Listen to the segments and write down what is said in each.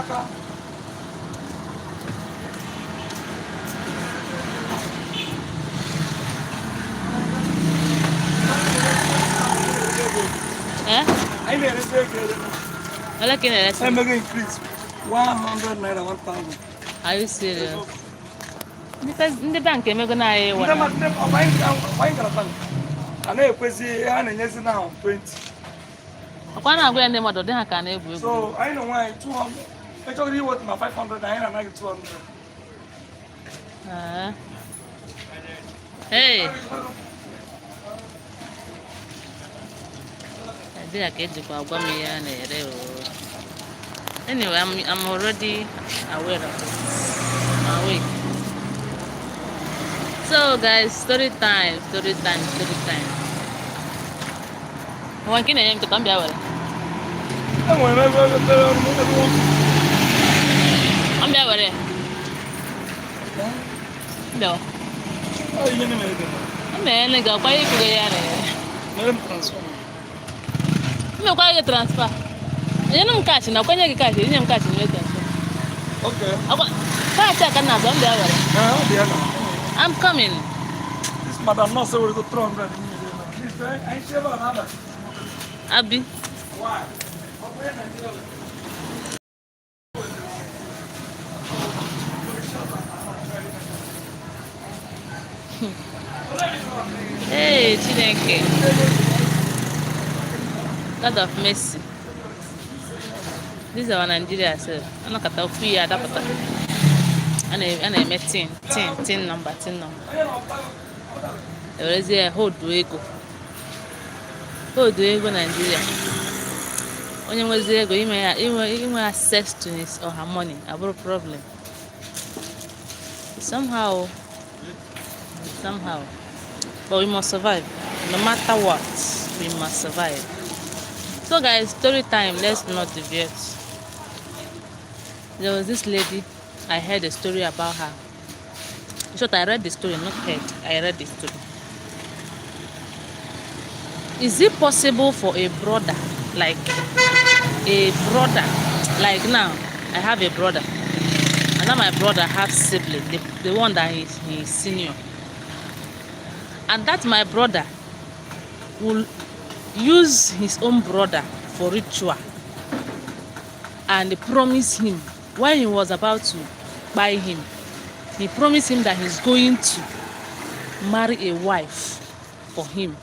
Eh? I made a secret. I'm looking at it. I'm going to increase 100 naira 1,000. Are you serious? Because in the bank, I'm going to buy one. I'm buying a bank. I know a now 20. Why not go and the mother? Then I can able. So I know why 200. Actually, what my 500 naira and I get 200. Hey. I did a get to go anyway, I'm already aware of it. Awake. So guys, story time. One can name to come here. I'm there. No. I'm go buy no quite transfer. You don't catch now. When you catch it, you don't catch it. Okay. I'm coming. This madam not so to 300. I share another. Abby. Why? Hey, Chineke. God of mercy. This is our Nigeria, sir. I'm not going to free at that. And I met 10 number. There is a hold to ego. Nigeria. When you was there, you may access to his or her money. About a problem. Somehow. But we must survive. No matter what, we must survive. So guys, story time. Let's not deviate. There was this lady. I heard a story about her. In short, I read the story, not heard. I read the story. Is it possible for a brother, like now, I have a brother, and now my brother have sibling, the one that he's senior, and that my brother will use his own brother for ritual and promise him when he was about to buy him, he promised him that he's going to marry a wife for him,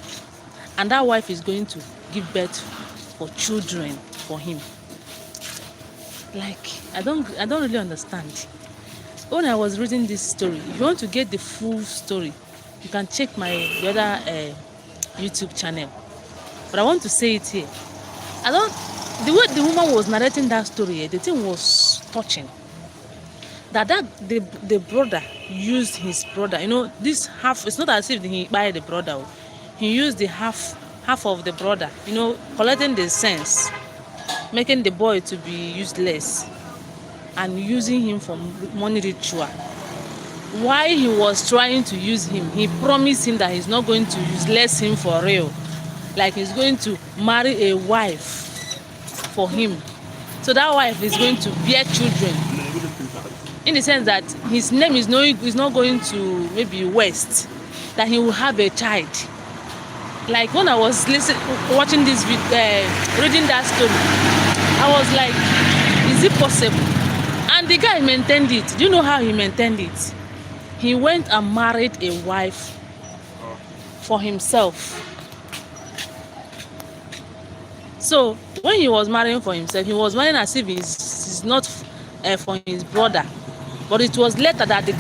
and that wife is going to give birth for children for him. Like, I don't really understand. When I was reading this story, if you want to get the full story, you can check the other YouTube channel. But I want to say it here. The way the woman was narrating that story, the thing was touching. The brother used his brother. You know, this half. It's not as if he buy the brother. He used the half of the brother. You know, collecting the sense, making the boy to be useless, and using him for money ritual. While he was trying to use him, he promised him that he's not going to useless him for real. Like, he's going to marry a wife for him. So that wife is going to bear children. In the sense that his name is not going to maybe waste. That he will have a child. Like, when I was watching this video, reading that story, I was like, is it possible? And the guy maintained it. Do you know how he maintained it? He went and married a wife for himself. So when he was marrying for himself, he was marrying as if he's not for his brother. But it was later that the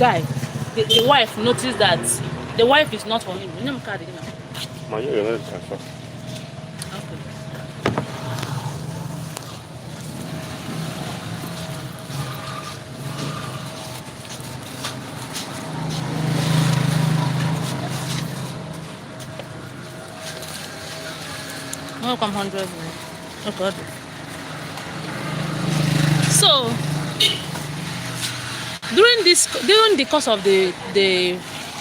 wife noticed that the wife is not for him. You know, okay. No, come 100. Oh God. So during the course of the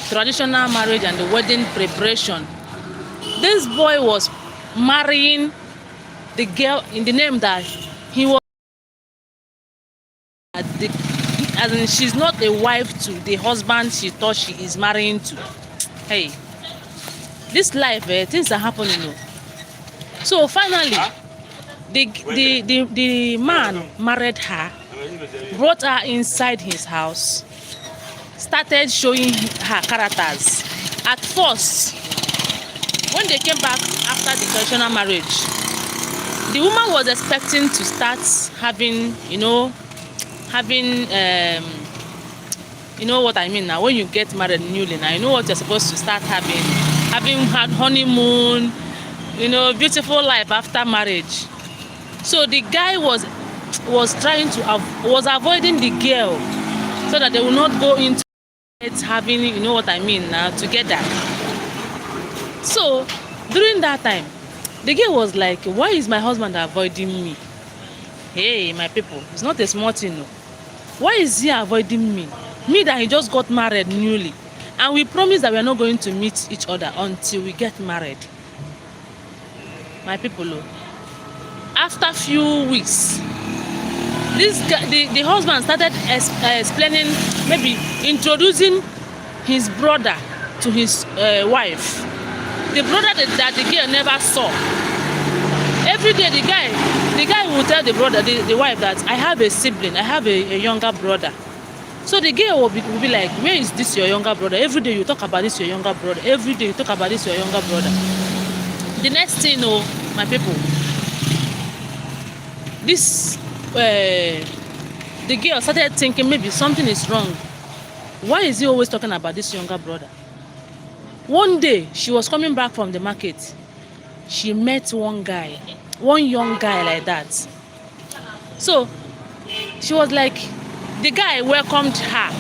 traditional marriage and the wedding preparation, this boy was marrying the girl in the name that he was as in she's not a wife to the husband she thought she is marrying to. Hey, this life, things are happening. So finally, the man married her, brought her inside his house, started showing her characters. At first, when they came back after the traditional marriage, the woman was expecting to start having, you know what I mean now. When you get married newly, now you know what you're supposed to start having had honeymoon, beautiful life after marriage. So the guy was trying to was avoiding the girl so that they will not go into it having, you know what I mean now, together. So during that time, the girl was like, why is my husband avoiding me? Hey, my people, it's not a small thing. No. Why is he avoiding me? Me that he just got married newly, and we promised that we are not going to meet each other until we get married. My people, after few weeks, this guy, the husband started explaining, maybe introducing his brother to his wife. The brother that the girl never saw. Every day the guy will tell the brother, the wife, that I have a sibling, I have a younger brother. So the girl will be like, where is this your younger brother? Every day you talk about this your younger brother. Every day you talk about this your younger brother. The next thing, my people, this the girl started thinking maybe something is wrong. Why is he always talking about this younger brother? One day she was coming back from the market. She met one young guy like that. So she was like, the guy welcomed her.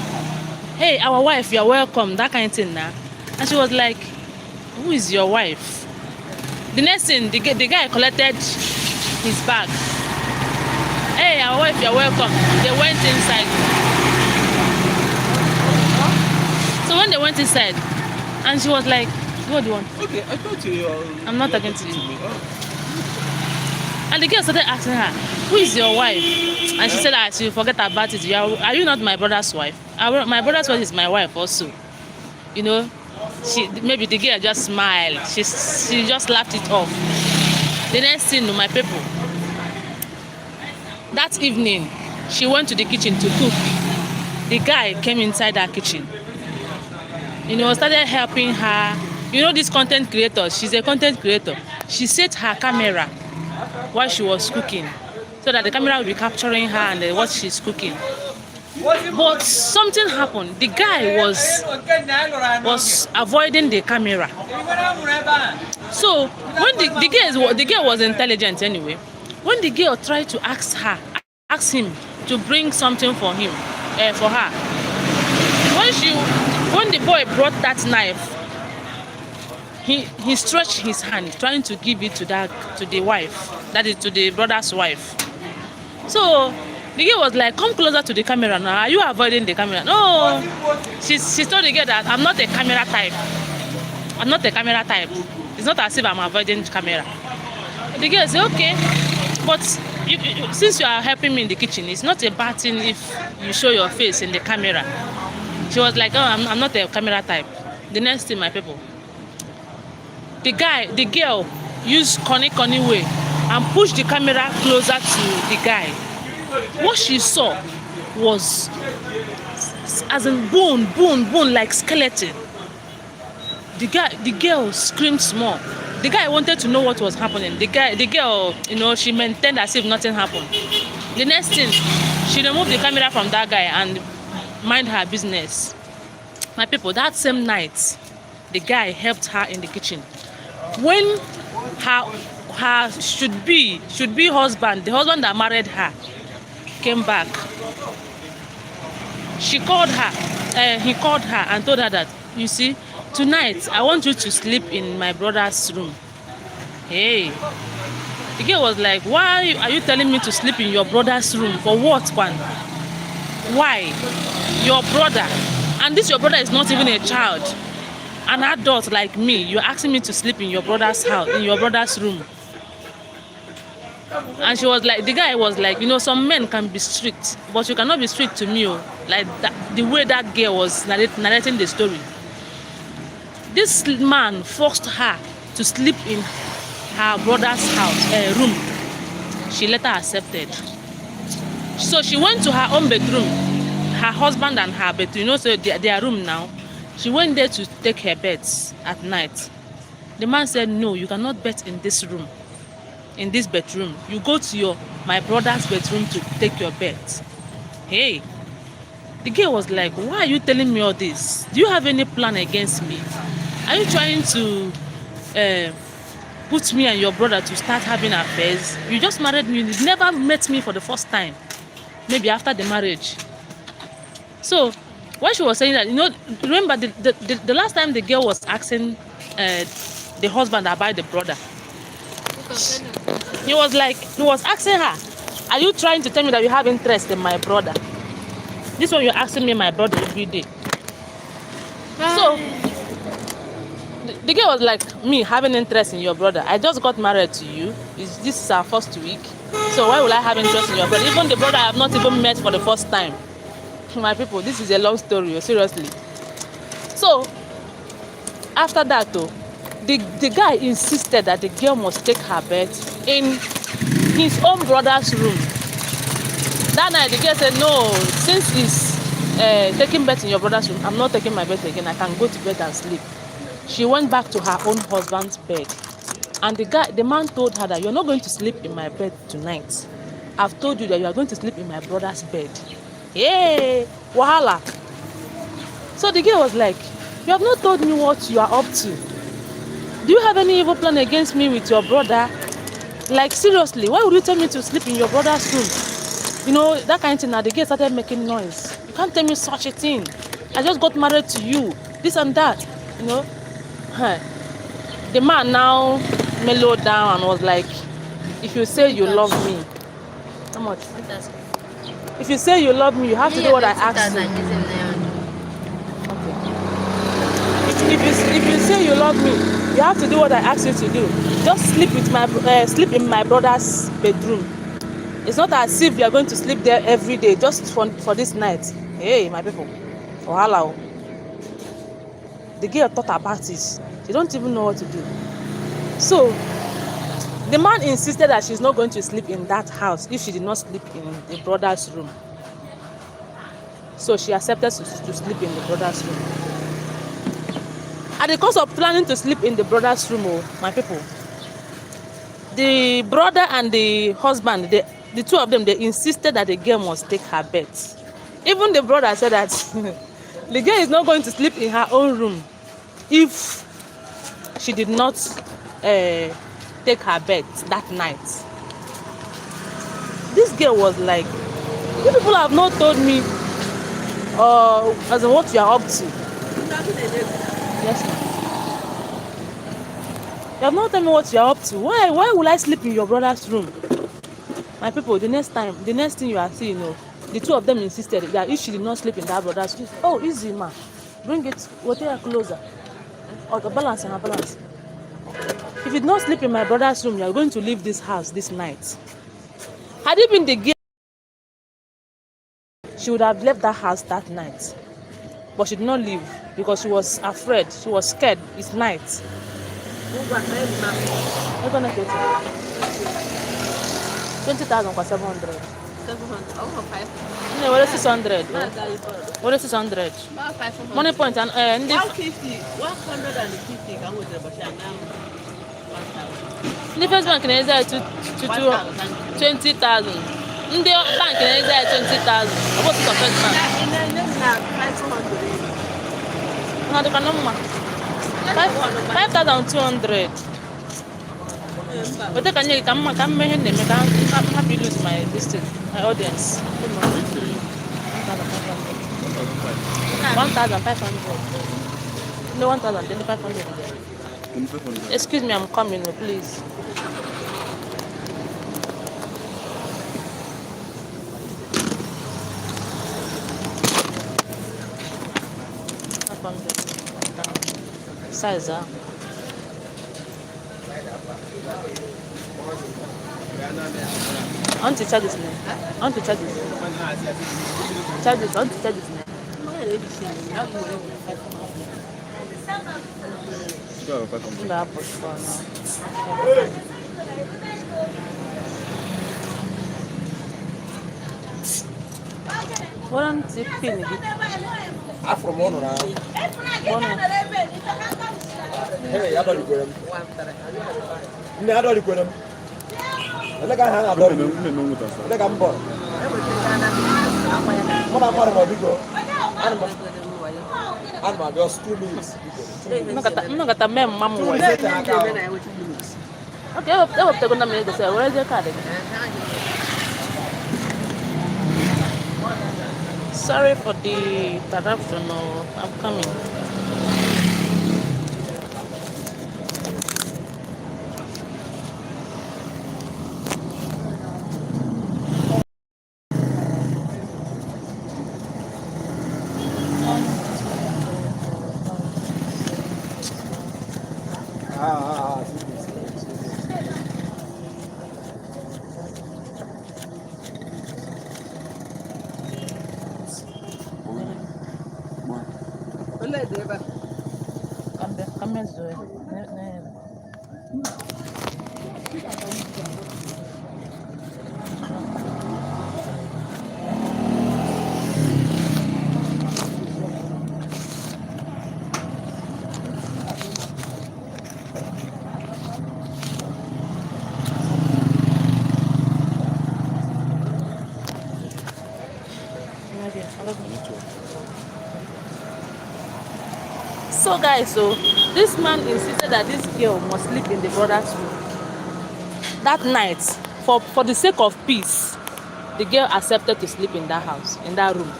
Hey, our wife, you're welcome, that kind of thing now. And she was like, who is your wife? The next thing, the guy collected his bag. Hey, our wife, you're welcome. They went inside. So when they went inside, and she was like, what do you want? Okay, I thought you. I'm not talking to you. And the girl started asking her, who is your wife? And she said, she forget about it. Are you not my brother's wife? My brother's wife is my wife also. Maybe the girl just smiled. She just laughed it off. The next thing, my people, that evening, she went to the kitchen to cook. The guy came inside her kitchen. Started helping her. This content creator, she's a content creator. She set her camera while she was cooking so that the camera will be capturing her and what she's cooking. But something happened. The guy was avoiding the camera. So when the girl was intelligent anyway. When the girl tried to ask him to bring something for her. When the boy brought that knife, he stretched his hand trying to give it to the wife, that is to the brother's wife. So the girl was like, come closer to the camera now. Are you avoiding the camera? No. She told the girl that I'm not a camera type. I'm not a camera type. It's not as if I'm avoiding the camera. The girl said, okay, but since you are helping me in the kitchen, it's not a bad thing if you show your face in the camera. She was like, oh, I'm not a camera type. The next thing, my people, the girl used conny way and pushed the camera closer to the guy. What she saw was as in bone, like skeleton. The girl screamed small. The guy wanted to know what was happening. The girl, she maintained as if nothing happened. The next thing, she removed the camera from that guy and mind her business. My people, that same night, the guy helped her in the kitchen. When her should be husband, the husband that married her, came back, he called her and told her that, you see, tonight I want you to sleep in my brother's room. Hey, the girl was like, why are you telling me to sleep in your brother's room? For what, Kwan? Why? Your brother, and this your brother is not even a child, an adult like me. You're asking me to sleep in your brother's house, in your brother's room. And she was like, the guy was like, you know, some men can be strict, but you cannot be strict to me. Oh. Like that, the way that girl was narrating the story. This man forced her to sleep in her brother's house, room. She later accepted. So she went to her own bedroom, her husband and her bedroom, you know, so their room now. She went there to take her beds at night. The man said, no, you cannot bet in this room, in this bedroom. You go to my brother's bedroom to take your bed. Hey, the girl was like, why are you telling me all this? Do you have any plan against me? Are you trying to put me and your brother to start having affairs? You just married me. You never met me for the first time. Maybe after the marriage. So when she was saying that, you know, remember the last time the girl was asking the husband about the brother, he was asking her, are you trying to tell me that you have interest in my brother? This one you're asking me my brother every day. So the girl was like, me having interest in your brother, I just got married to you. This is our first week. So why will I have interest in your brother? Even the brother I have not even met for the first time. My people, this is a long story, seriously. So after that though, the guy insisted that the girl must take her bed in his own brother's room. That night the girl said, no, since he's taking bed in your brother's room, I'm not taking my bed again. I can go to bed and sleep. She went back to her own husband's bed. And the man told her that you're not going to sleep in my bed tonight. I've told you that you are going to sleep in my brother's bed. Hey, wahala. So the girl was like, you have not told me what you are up to. Do you have any evil plan against me with your brother? Like seriously, why would you tell me to sleep in your brother's room? You know, that kind of thing. Now the girl started making noise. You can't tell me such a thing. I just got married to you. This and that. You know. The man now mellowed down and was like, if you say you love me, how much? If you say you love me, you have to do what I ask you. Okay. If you say you love me, you have to do what I ask you to do. Just sleep in my brother's bedroom. It's not as if you are going to sleep there every day just for this night. Hey, my people. Wahala. The girl thought about it. She don't even know what to do. So the man insisted that she's not going to sleep in that house if she did not sleep in the brother's room. So she accepted to sleep in the brother's room. At the cost of planning to sleep in the brother's room, my people, the brother and the husband, the two of them, they insisted that the girl must take her bed. Even the brother said that the girl is not going to sleep in her own room if she did not take her bed that night. This girl was like, you people have not told me as in what you are up to. Yes, ma'am. You have not told me what you are up to. Why will I sleep in your brother's room? My people, the next thing you are seeing, the two of them insisted that if she did not sleep in that brother's room, oh, easy, ma. Bring it, we'll take her closer. Or the balance and her balance. If you did not sleep in my brother's room, you are going to leave this house this night. Had it been the girl, she would have left that house that night. But she did not leave because she was afraid. She was scared. It's night. 20,000 for 700. 700. Over 500. No, what is 600? What is 600? About 500. Money point and 150. 150. Can we do it? the first bank is there to 20,000. In the bank is there 20,000. What is the first bank? No, the number 5,200. But can you come here? I'm happy to lose my distance, my audience. 1,500. No, 1,500. Excuse me, I'm coming, please. Size, I want to charge this name. I want to charge this. Charge this. I want to charge this name. That was fun now. What am I paying? Afro mono na. Hey, I don't go them. I don't go them. I got hang about it. I got more. What I'm about to go. I'm just 2 minutes. I'm not gonna mem mama. Okay, I will take on the minute. Where is your card? Sorry for the interruption. No, I'm coming. Come here, So guys, so this man insisted that this girl must sleep in the brother's room that night. For the sake of peace, the girl accepted to sleep in that house, in that room.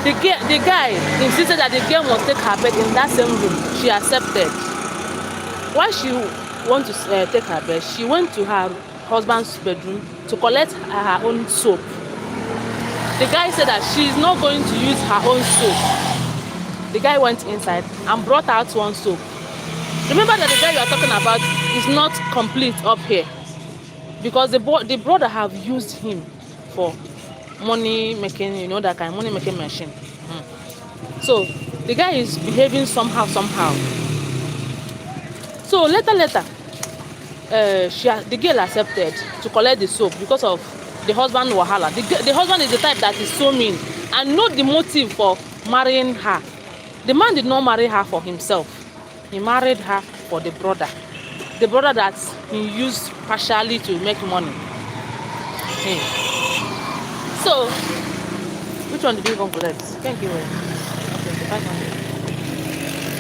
The guy insisted that the girl must take her bed in that same room. She accepted. While she wanted to take her bed, she went to her husband's bedroom to collect her own soap. The guy said that she is not going to use her own soap. The guy went inside and brought out one soap. Remember that the guy you are talking about is not complete up here, because the brother have used him for money making, you know, that kind of money making machine. So the guy is behaving somehow. So later, the girl accepted to collect the soap because of the husband wahala. The husband is the type that is so mean and know the motive for marrying her. The man did not marry her for himself. He married her for the brother that he used partially to make money. Hey. So, which one did you go for that? Can't give away.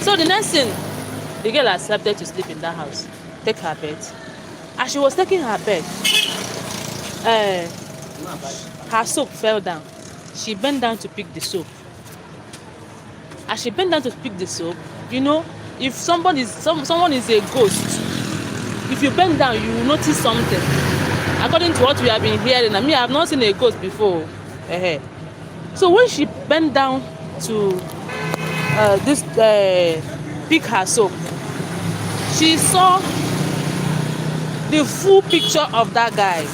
So the next thing, the girl accepted to sleep in that house, take her bed. As she was taking her bed, her soap fell down. She bent down to pick the soap. As she bent down to pick the soap, you know, if someone is a ghost, if you bend down, you will notice something. According to what we have been hearing, I have not seen a ghost before. So when she bent down to pick her soap, she saw the full picture of that guy.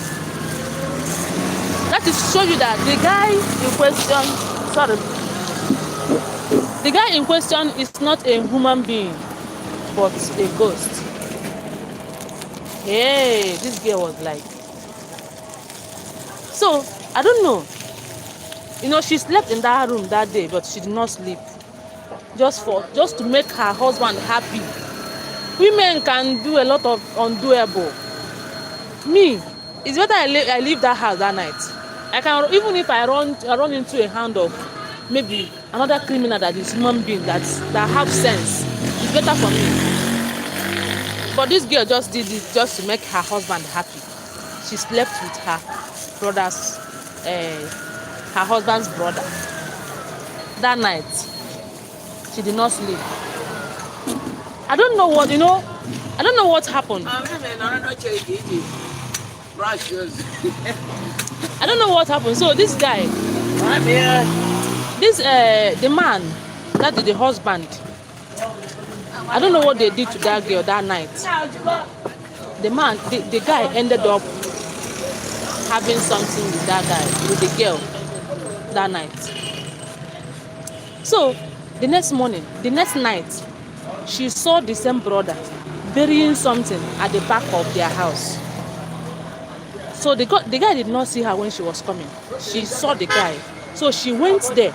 That is to show you that the guy in question is not a human being, but a ghost. Hey, this girl was like, so I don't know. You know, she slept in that room that day, but she did not sleep. Just to make her husband happy. Women can do a lot of undoable. Me, it's better I leave that house that night. I can, even if I run into a hand of maybe another criminal that is human being that have sense, it's better for me. But this girl just did it just to make her husband happy. She slept with her husband's brother. That night, she did not sleep. I don't know what, I don't know what happened. I don't know what happened. So this guy, the man, that is the husband, I don't know what they did to that girl that night. the guy ended up having something with that guy, with the girl, that night. So the next night, she saw the same brother burying something at the back of their house. So the guy did not see her when she was coming. She saw the guy. So she went there.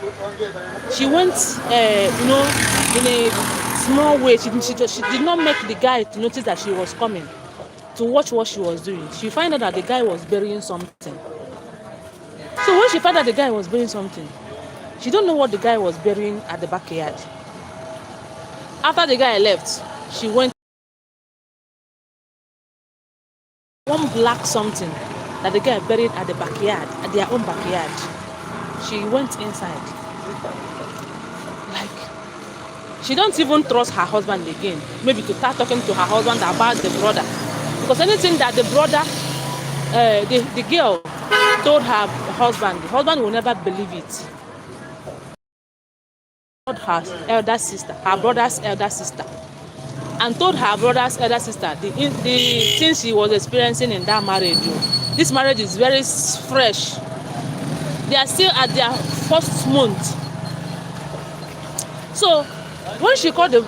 She went, in a small way. She did not make the guy to notice that she was coming, to watch what she was doing. She found out that the guy was burying something. So when she found out the guy was burying something, she don't know what the guy was burying at the backyard. After the guy left, she went one black something that the guy buried at the backyard, at their own backyard. She went inside. Like, she don't even trust her husband again. Maybe to start talking to her husband about the brother. Because anything that the brother, the girl told her husband, the husband will never believe it. Her elder sister, her brother's elder sister, and told her brother's elder sister the things she was experiencing in that marriage. This marriage is very fresh. They are still at their first month. So when she called the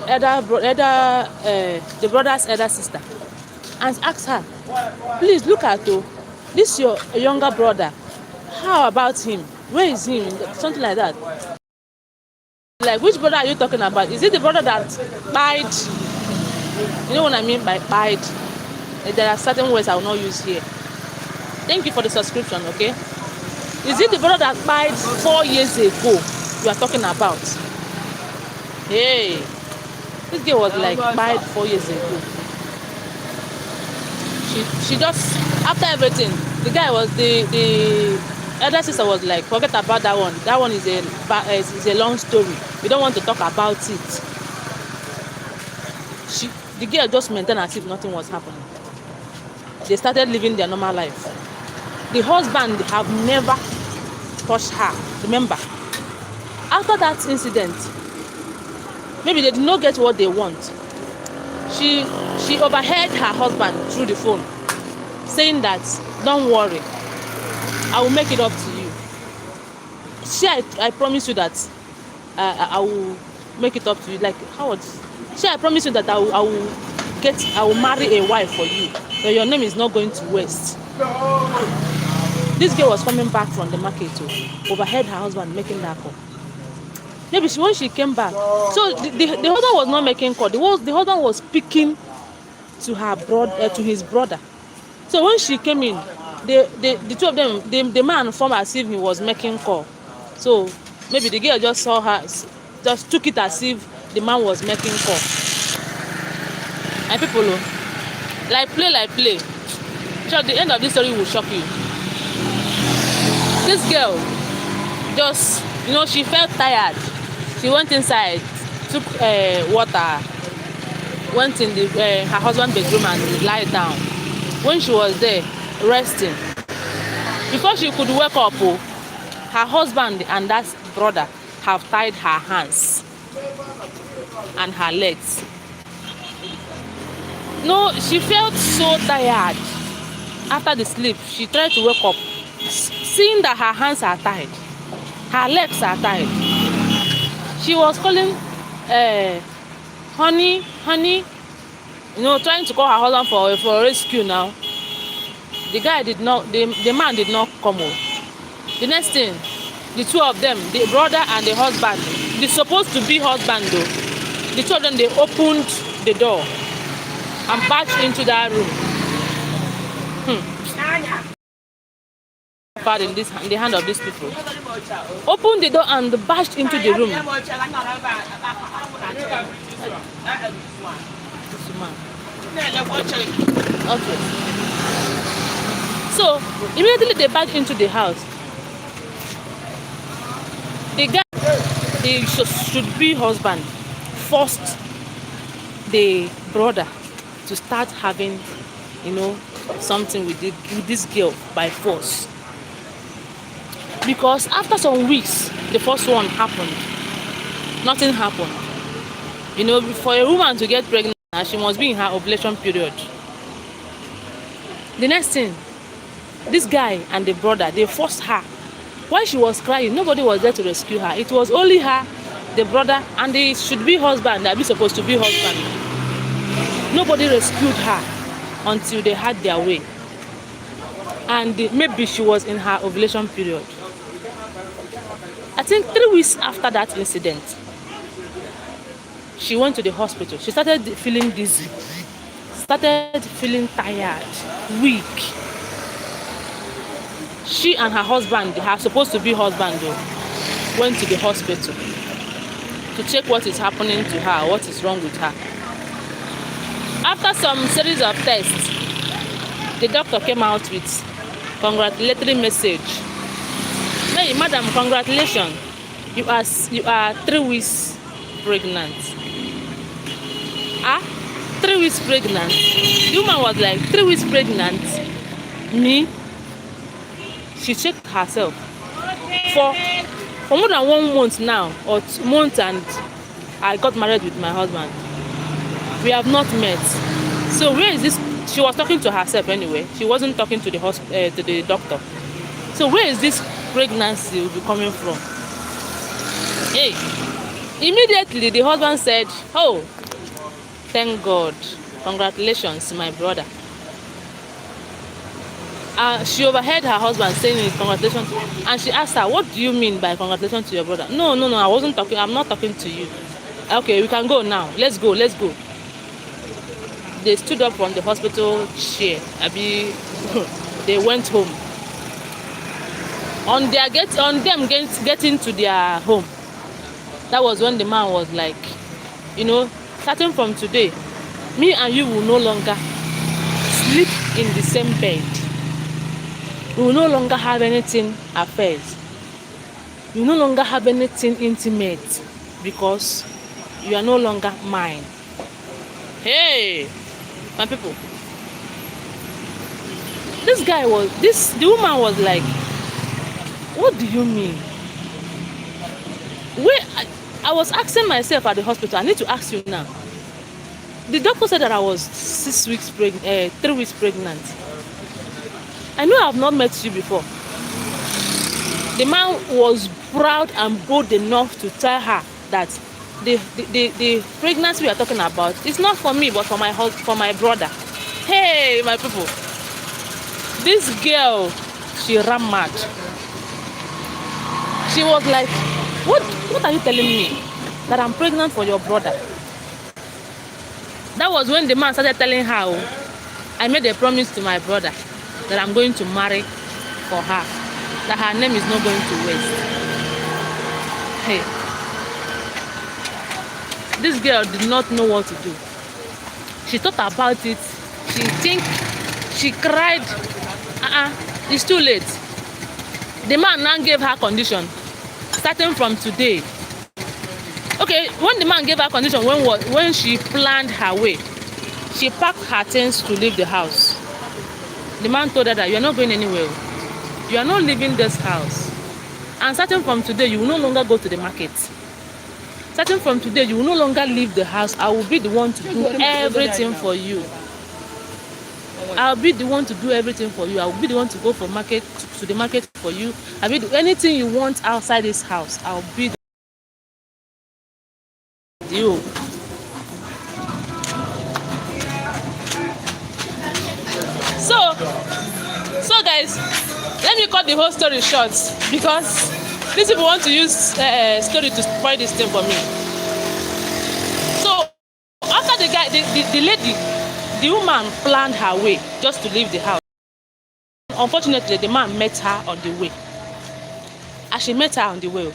brother's elder sister and asked her, please look at this your younger brother. How about him? Where is him? Something like that. Like, which brother are you talking about? Is it the brother that died? You know what I mean by died? There are certain words I will not use here. Thank you for the subscription, okay? Is it the brother that died 4 years ago you are talking about? Hey, this girl was like died 4 years ago. She just, after everything, the guy was the elder sister was like, forget about that one. That one is a long story. We don't want to talk about it. The girl just maintained as if nothing was happening. They started living their normal life. The husband have never touched her. Remember, after that incident, maybe they did not get what they want. She overheard her husband through the phone saying that, don't worry, I will make it up to you. I promise you that I will make it up to you. Like, how would I promise you that I will marry a wife for you. That your name is not going to waste. This girl was coming back from the market to overheard her husband making that call. Maybe when she came back, so the husband was not making call. The husband was speaking to her brother, to his brother. So when she came in, the two of them, the man formed as if he was making call. So maybe the girl just saw her, just took it as if the man was making call. And people, like play. So the end of this story will shock you. This girl just, she felt tired. She went inside, took water, went in her husband's bedroom and lied down. When she was there, resting, before she could wake up, her husband and that brother have tied her hands and her legs. No, she felt so tired. After the sleep, she tried to wake up, seeing that her hands are tied, her legs are tied. She was calling, honey, trying to call her husband for rescue now. The man did not come home. The next thing, the two of them, the brother and the husband, the supposed to be husband though, the two of them, they opened the door and barged into that room. In the hand of these people. Opened the door and barged into the room. Okay. So immediately they barged into the house. The guy, the should be husband, forced the brother to start having, something with this girl by force. Because after some weeks, the first one happened. Nothing happened. For a woman to get pregnant, she must be in her ovulation period. The next thing, this guy and the brother, they forced her. While she was crying, nobody was there to rescue her. It was only her, the brother, and the should-be husband, that be supposed to be husband. Nobody rescued her until they had their way. And maybe she was in her ovulation period. I think 3 weeks after that incident, she went to the hospital. She started feeling dizzy, started feeling tired, weak. She and her husband, her supposed to be husband though, went to the hospital to check what is happening to her, what is wrong with her. After some series of tests, the doctor came out with congratulatory message. Hey, madam, congratulations. You are 3 weeks pregnant. 3 weeks pregnant. The woman was like, 3 weeks pregnant? Me? She checked herself. For more than 1 month now, or 2 months, and I got married with my husband. We have not met. So where is this? She was talking to herself anyway. She wasn't talking to the doctor. So where is this pregnancy will be coming from? Hey, immediately the husband said, "Oh, thank God, congratulations, my brother." She overheard her husband saying congratulations, and she asked her, "What do you mean by congratulations to your brother?" No, I wasn't talking. I'm not talking to you. Okay, we can go now. Let's go. They stood up from the hospital chair. They went home. On them getting to their home, that was when the man was like, starting from today, me and you will no longer sleep in the same bed. We will no longer have anything affairs. We will no longer have anything intimate because you are no longer mine. Hey, my people. The woman was like, what do you mean? I was asking myself at the hospital, I need to ask you now. The doctor said that I was 3 weeks pregnant. I know I have not met you before. The man was proud and bold enough to tell her that the pregnancy we are talking about is not for me, but for my brother. Hey, my people. This girl, she ran mad. She was like, what are you telling me? That I'm pregnant for your brother? That was when the man started telling her, I made a promise to my brother that I'm going to marry for her, that her name is not going to waste. Hey, this girl did not know what to do. She thought about it. She cried. It's too late. The man now gave her condition, starting from today. Okay, when the man gave her condition, when she planned her way, she packed her things to leave the house. The man told her that you are not going anywhere. You are not leaving this house. And starting from today, you will no longer go to the market. Starting from today, you will no longer leave the house. I will be the one to do everything for you. I'll be the one to do everything for you. I will be the one to go to the market for you. I'll be anything you want outside this house. I'll be you. So guys, let me cut the whole story short because these people want to use story to spoil this thing for me. So after the lady, the woman planned her way just to leave the house. Unfortunately, the man met her on the way. As she met her on the way,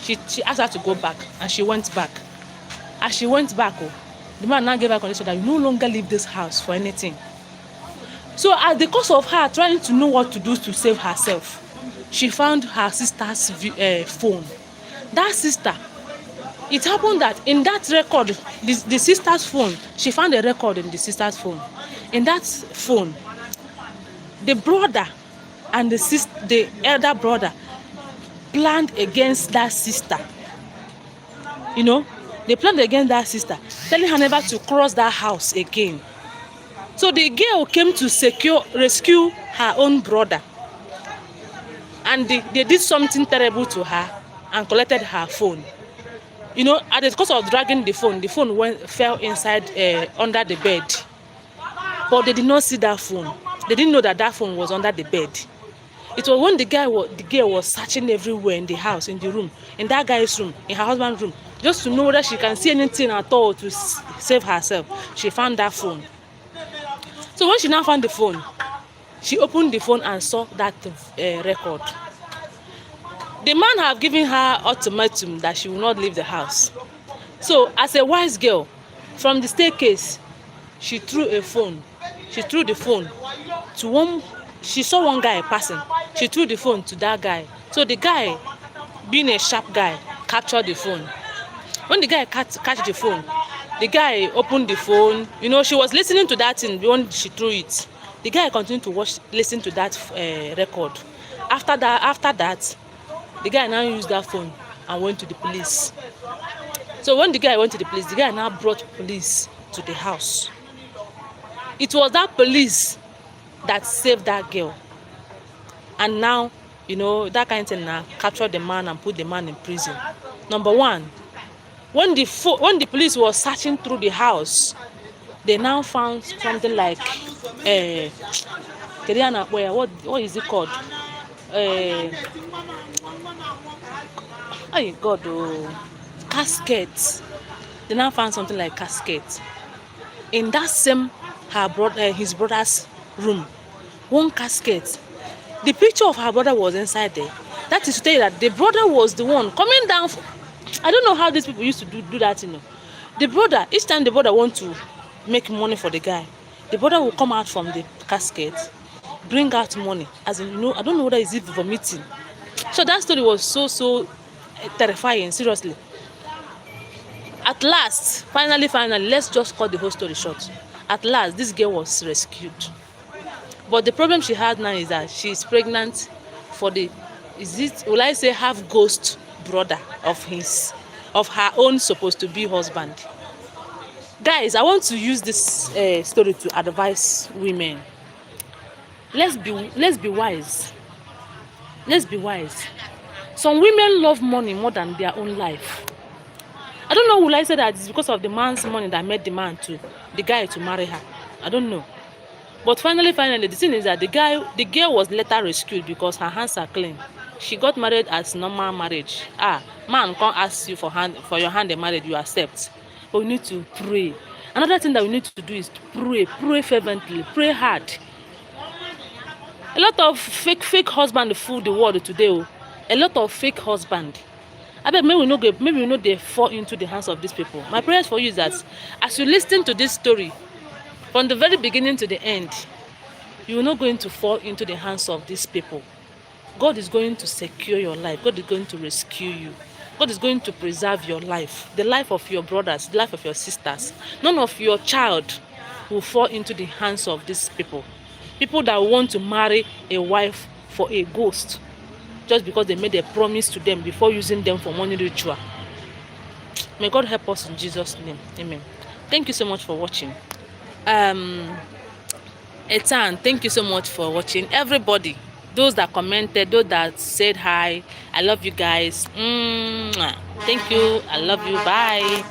she asked her to go back, and she went back. As she went back, the man now gave her condition that you no longer leave this house for anything. So at the cost of her trying to know what to do to save herself, she found her sister's phone. That sister, it happened that in that record, the sister's phone, she found a record in the sister's phone. In that phone, the brother and the elder brother planned against that sister. They planned against that sister, telling her never to cross that house again. So the girl came to rescue her own brother, and they did something terrible to her and collected her phone. You know, at the cost of dragging the phone fell inside under the bed. But they did not see that phone. They didn't know that that phone was under the bed. It was when the girl was searching everywhere in the house, in the room, in that guy's room, in her husband's room, just to know whether she can see anything at all to save herself. She found that phone. So when she now found the phone, she opened the phone and saw that record. The man have given her ultimatum that she will not leave the house. So as a wise girl, from the staircase, she threw the phone to one. She saw one guy passing. She threw the phone to that guy. So the guy, being a sharp guy, captured the phone. When the guy catch the phone, the guy opened the phone. You know, she was listening to that thing when she threw it. The guy continued to listen to that record. After that, the guy now used that phone and went to the police. So when the guy went to the police, the guy now brought police to the house. It was that police that saved that girl. And now, you know, that kind of thing now captured the man and put the man in prison. Number one, when the police was searching through the house, they now found something like what is it called? Oh God, casket. They now found something like casket in that same his brother's room. One casket. The picture of her brother was inside there. That is to tell you that the brother was the one coming down. I don't know how these people used to do that, you know. The brother, each time the brother want to make money for the guy, the brother will come out from the casket, bring out money. As in, you know, I don't know whether it's even vomiting. So that story was so terrifying, seriously. At last, finally, let's just cut the whole story short. At last, this girl was rescued. But the problem she had now is that she's pregnant for will I say half ghost brother of her own supposed to be husband. Guys, I want to use this story to advise women. Let's be wise. Let's be wise. Some women love money more than their own life. I don't know, will I say that it's because of the man's money that made the guy to marry her. I don't know. But finally, the thing is that the girl was later rescued because her hands are clean. She got married as normal marriage. Man can't ask you for your hand in marriage, you accept. But we need to pray. Another thing that we need to do is to pray fervently, pray hard. A lot of fake husband fool the world today. A lot of fake husband. I bet maybe we know they fall into the hands of these people. My prayers for you is that as you listen to this story, from the very beginning to the end, you are not going to fall into the hands of these people. God is going to secure your life. God is going to rescue you. God is going to preserve your life, the life of your brothers, the life of your sisters. None of your child will fall into the hands of these people. People that want to marry a wife for a ghost just because they made a promise to them before using them for money ritual. May God help us in Jesus' name. Amen. Thank you so much for watching. Etan, thank you so much for watching. Everybody, those that commented, those that said hi, I love you guys. Thank you. I love you. Bye.